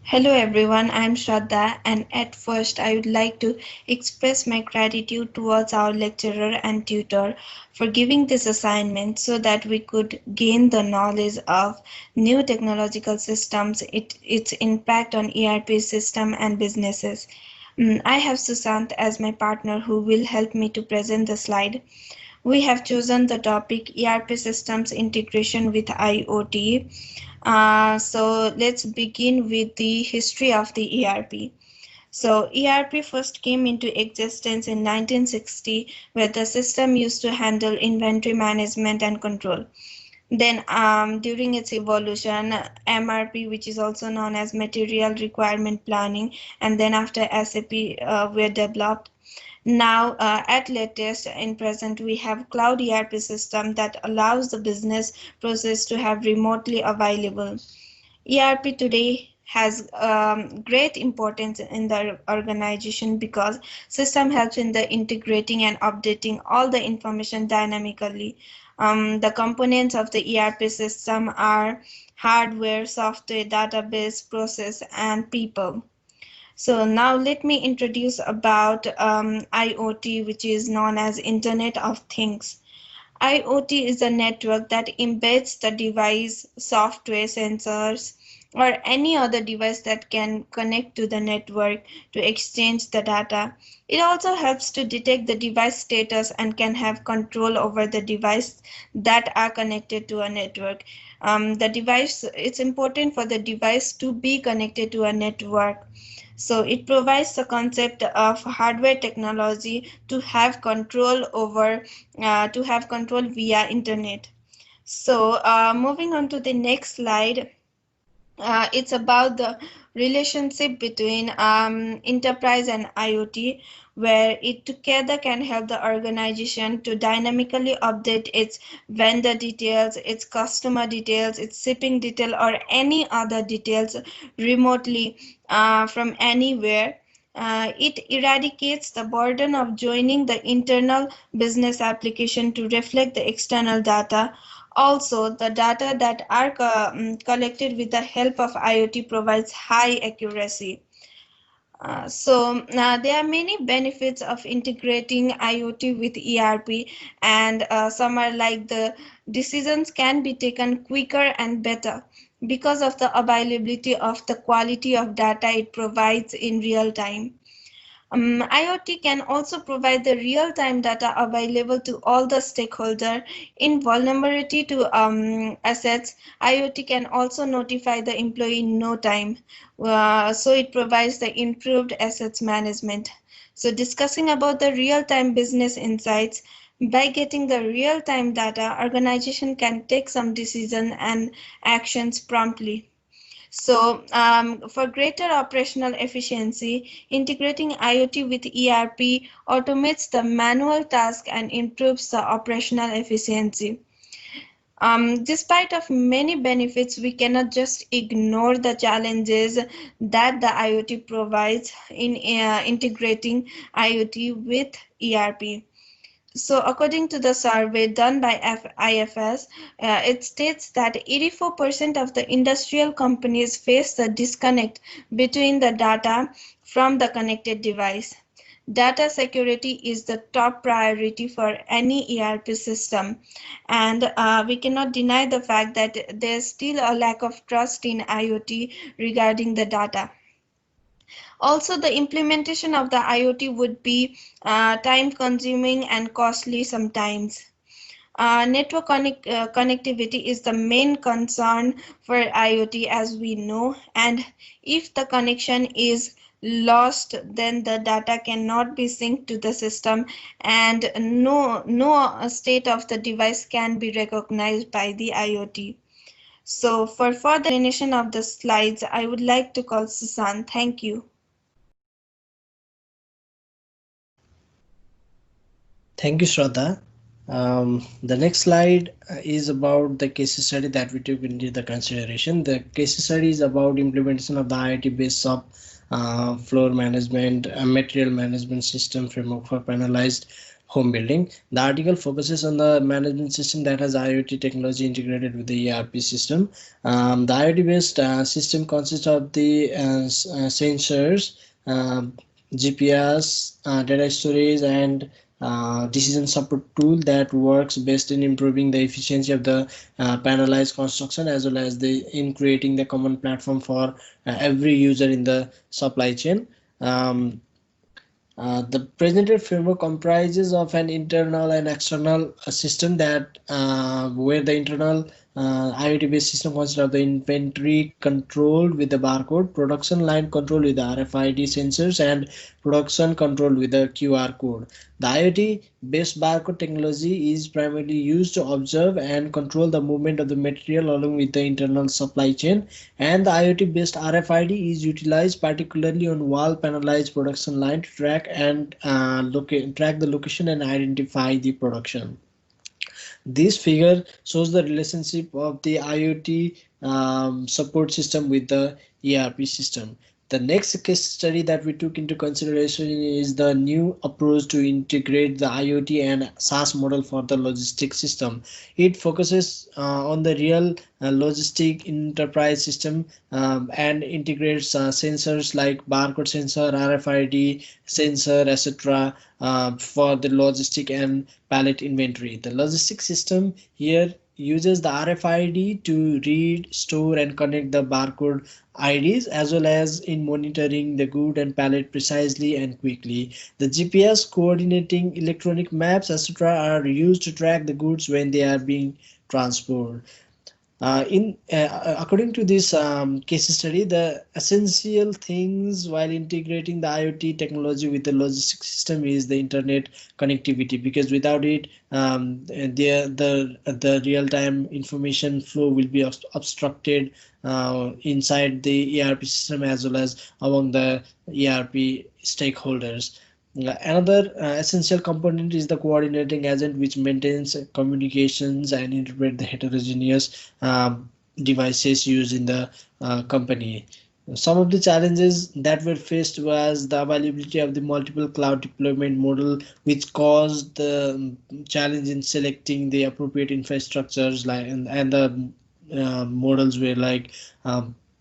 Hello everyone, I'm Shraddha, and at first I would like to express my gratitude towards our lecturer and tutor for giving this assignment so that we could gain the knowledge of new technological systems, its impact on ERP system and businesses. I have Susant as my partner who will help me to present the slide. We have chosen the topic ERP systems integration with IoT. So let's begin with the history of the ERP. So ERP first came into existence in 1960, where the system used to handle inventory management and control. Then, during its evolution, MRP, which is also known as Material Requirement Planning, and then after SAP were developed. Now, at latest, in present, we have cloud ERP system that allows the business process to have remotely available. ERP today has great importance in the organization because system helps in the integrating and updating all the information dynamically. The components of the ERP system are hardware, software, database, process, and people. So now let me introduce about IoT, which is known as Internet of Things. IoT is a network that embeds the device, software, sensors, or any other device that can connect to the network to exchange the data. It also helps to detect the device status and can have control over the device that are connected to a network. It's important for the device to be connected to a network. So it provides the concept of hardware technology to have control via internet. So moving on to the next slide, it's about the relationship between enterprise and IoT, where it together can help the organization to dynamically update its vendor details, its customer details, its shipping detail, or any other details remotely from anywhere. It eradicates the burden of joining the internal business application to reflect the external data. Also, the data that are collected with the help of IoT provides high accuracy. There are many benefits of integrating IoT with ERP, and some are like the decisions can be taken quicker and better because of the availability of the quality of data it provides in real time. IoT can also provide the real-time data available to all the stakeholders. In vulnerability to assets, IoT can also notify the employee in no time. So it provides the improved assets management. So discussing about the real-time business insights, by getting the real-time data, organization can take some decision and actions promptly. So, for greater operational efficiency, integrating IoT with ERP automates the manual task and improves the operational efficiency. Despite of many benefits, we cannot just ignore the challenges that the IoT provides in integrating IoT with ERP. So, according to the survey done by IFS, it states that 84% of the industrial companies face the disconnect between the data from the connected device. Data security is the top priority for any ERP system, and we cannot deny the fact that there's still a lack of trust in IoT regarding the data. Also, the implementation of the IoT would be time consuming and costly sometimes. Connectivity is the main concern for IoT, as we know, and if the connection is lost, then the data cannot be synced to the system, and no state of the device can be recognized by the IoT. So for further explanation of the slides, I would like to call Susan. Thank you. Thank you, Shraddha. The next slide is about the case study that we took into the consideration. The case study is about implementation of the IoT-based shop floor management, material management system framework for panelized home building. The article focuses on the management system that has IoT technology integrated with the ERP system. The IoT-based system consists of the sensors, um, GPS, data storage, and decision support tool that works best in improving the efficiency of the panelized construction, as well as the in creating the common platform for every user in the supply chain. Um, the presented framework comprises of an internal and external system that where the internal IoT-based system consists of the inventory controlled with the barcode, production line controlled with the RFID sensors, and production controlled with the QR code. The IoT-based barcode technology is primarily used to observe and control the movement of the material along with the internal supply chain, and the IoT-based RFID is utilized particularly on wall panelized production line to track and track the location and identify the production. This figure shows the relationship of the IoT support system with the ERP system. The next case study that we took into consideration is the new approach to integrate the IoT and SaaS model for the logistics system. It focuses on the real logistic enterprise system and integrates sensors like barcode sensor, RFID sensor, etc. For the logistic and pallet inventory. The logistics system here uses the RFID to read, store, and connect the barcode IDs, as well as in monitoring the good and pallet precisely and quickly. The GPS coordinating electronic maps, etc., are used to track the goods when they are being transported. In According to this case study, the essential things while integrating the IoT technology with the logistics system is the internet connectivity, because without it, the real time information flow will be obstructed inside the ERP system as well as among the ERP stakeholders. Another essential component is the coordinating agent, which maintains communications and interpret the heterogeneous devices used in the company. Some of the challenges that were faced was the availability of the multiple cloud deployment model, which caused the challenge in selecting the appropriate infrastructures, like and the models were like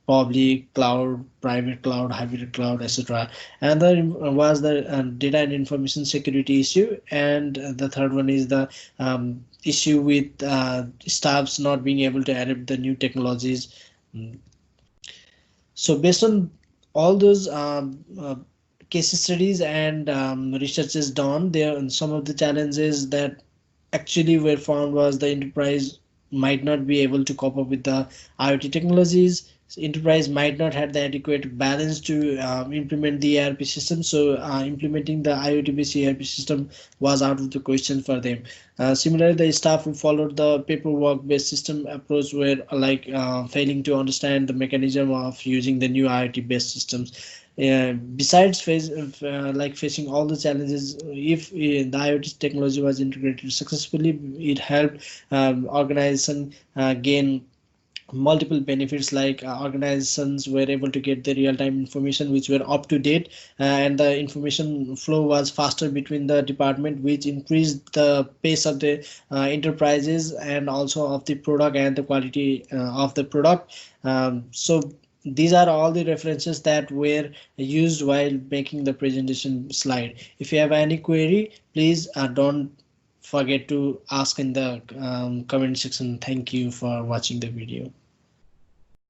public cloud, private cloud, hybrid cloud, etc. And the was the data and information security issue, and the third one is the issue with staffs not being able to adapt the new technologies. Mm. So based on all those case studies and researches done, there and some of the challenges that actually were found was the enterprise might not be able to cope up with the IoT technologies. Enterprise might not have the adequate balance to implement the ERP system. So implementing the IoT based ERP system was out of the question for them. Similarly, the staff who followed the paperwork based system approach were failing to understand the mechanism of using the new IoT based systems. Besides facing all the challenges, if the IoT technology was integrated successfully, it helped organization gain multiple benefits, like organizations were able to get the real-time information which were up to date, and the information flow was faster between the department, which increased the pace of the enterprises and also of the product and the quality of the product. So these are all the references that were used while making the presentation slide. If you have any query, please don't forget to ask in the comment section. Thank you for watching the video.